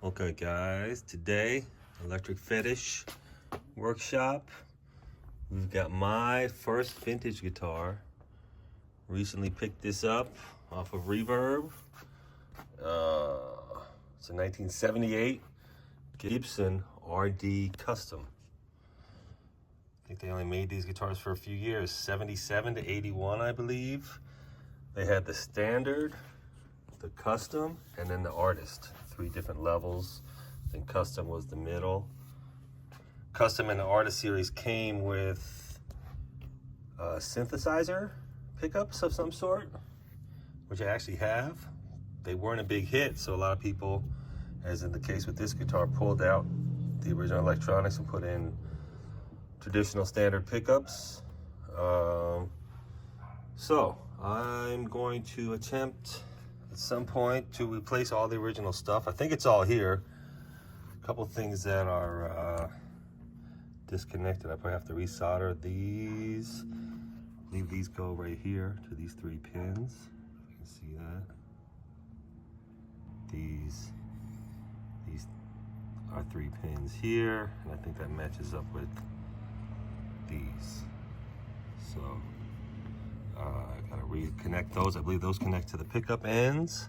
Okay guys, today Electric Fetish Workshop. We've got my first vintage guitar. Recently picked this up off of Reverb. It's a 1978 Gibson RD Custom. I think they only made these guitars for a few years, 77 to 81 I believe. They had the standard, the custom, and then the artist. 3 different levels. I think custom was the middle. Custom and the artist series came with synthesizer pickups of some sort, which I actually have. They weren't a big hit, so a lot of people, as in the case with this guitar, pulled out the original electronics and put in traditional standard pickups. So I'm going to attempt at some point to replace all the original stuff. I think it's all here. A couple things that are disconnected. I probably have to resolder these. Leave these go right here to these 3 pins. You can see that. These are 3 pins here, and I think that matches up with these. So I gotta reconnect those. I believe those connect to the pickup ends.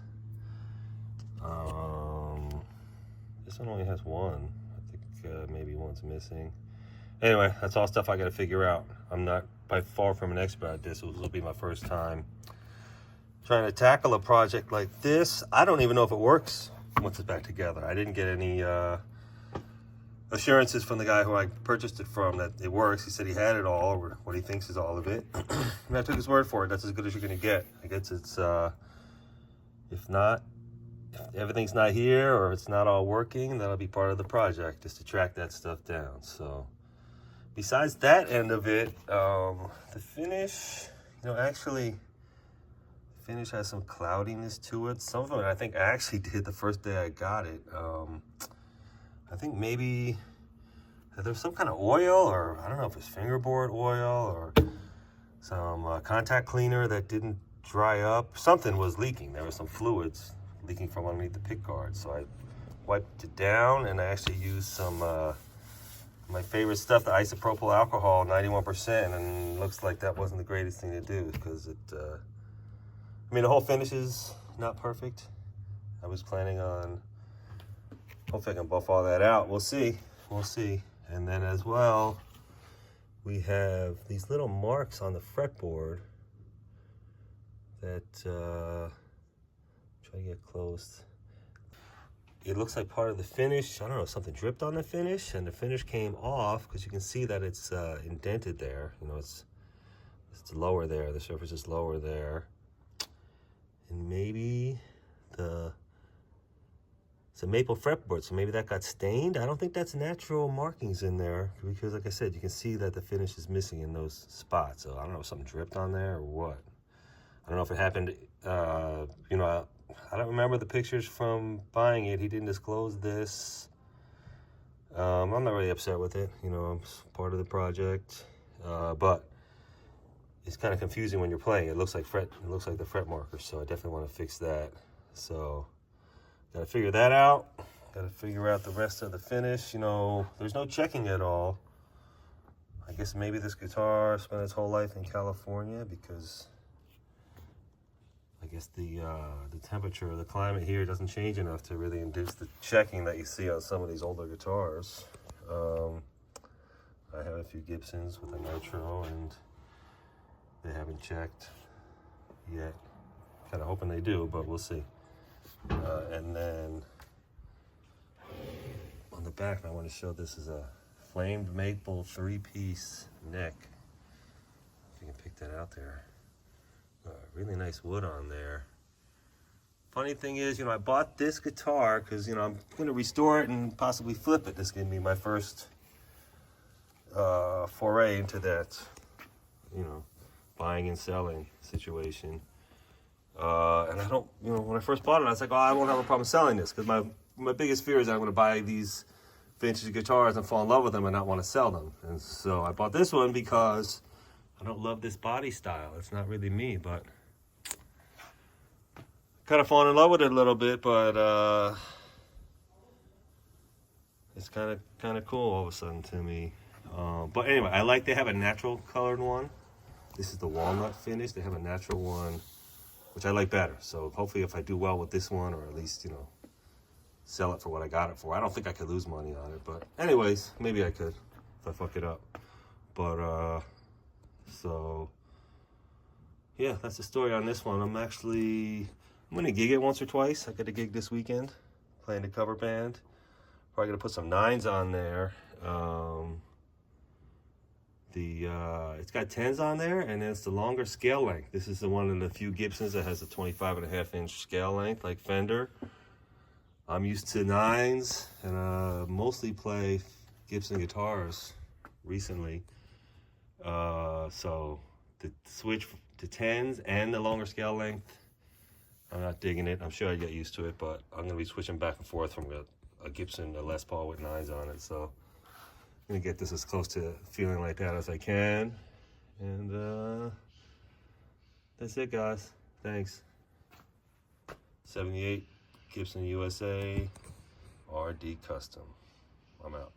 This one only has one. I think maybe one's missing. Anyway, that's all stuff I gotta figure out. I'm not by far from an expert at this. This will be my first time trying to tackle a project like this. I don't even know if it works once it's back together. I didn't get any assurances from the guy who I purchased it from that it works. He said he had it all, or what he thinks is all of it. And I took his word for it. That's as good as you're gonna get. I guess it's, if everything's not here or it's not all working, that'll be part of the project, is to track that stuff down. So besides that end of it, the finish, actually, the finish has some cloudiness to it. Some of it I think I actually did the first day I got it. I think maybe there's some kind of oil, or I don't know if it's fingerboard oil or some contact cleaner that didn't dry up. Something was leaking. There was some fluids leaking from underneath the pick guard. So I wiped it down, and I actually used some my favorite stuff, the isopropyl alcohol, 91%, and looks like that wasn't the greatest thing to do, because it, I mean, the whole finish is not perfect. I was planning on, hopefully I can buff all that out. We'll see. And then as well, we have these little marks on the fretboard that, try to get close. It looks like part of the finish. I don't know, something dripped on the finish, and the finish came off, because you can see that it's indented there. It's lower there. The surface is lower there. And maybe it's a maple fretboard, so maybe that got stained. I don't think that's natural markings in there, because like I said, you can see that the finish is missing in those spots. So I don't know if something dripped on there or what. I don't know if it happened, I don't remember the pictures from buying it. He didn't disclose this. I'm not really upset with it. I'm part of the project, but it's kind of confusing when you're playing. It looks like the fret marker, so I definitely want to fix that. So gotta figure that out. Gotta figure out the rest of the finish. There's no checking at all. I guess maybe this guitar spent its whole life in California, because I guess the temperature, the climate here doesn't change enough to really induce the checking that you see on some of these older guitars. I have a few Gibsons with a nitro, and they haven't checked yet. Kind of hoping they do, but we'll see. And then on the back, I want to show this is a flamed maple 3-piece neck. If you can pick that out there. Really nice wood on there. Funny thing is, I bought this guitar because, I'm going to restore it and possibly flip it. This is going to be my first foray into that, buying and selling situation. And I don't, when I first bought it, I was like, I won't have a problem selling this, because my biggest fear is that I'm going to buy these vintage guitars and fall in love with them and not want to sell them. And so I bought this one because I don't love this body style. It's not really me, but kind of fallen in love with it a little bit, but it's kind of cool all of a sudden to me. But anyway, I like they have a natural colored one. This is the walnut finish. They have a natural one, which I like better. So hopefully if I do well with this one, or at least, you know, sell it for what I got it for. I don't think I could lose money on it, but anyways, maybe I could if I fuck it up. But so yeah, that's the story on this one. I'm gonna gig it once or twice. I got a gig this weekend playing the cover band. Probably gonna put some 9s on there. It's got 10s on there, and it's the longer scale length. This is the one in the few Gibsons that has a 25.5-inch scale length, like Fender. I'm used to 9s, and mostly play Gibson guitars recently. So the switch to 10s and the longer scale length, I'm not digging it. I'm sure I get used to it, but I'm gonna be switching back and forth from a Gibson, a Les Paul with 9s on it. So I'm gonna get this as close to feeling like that as I can. And that's it, guys. Thanks. 78 Gibson USA RD Custom. I'm out.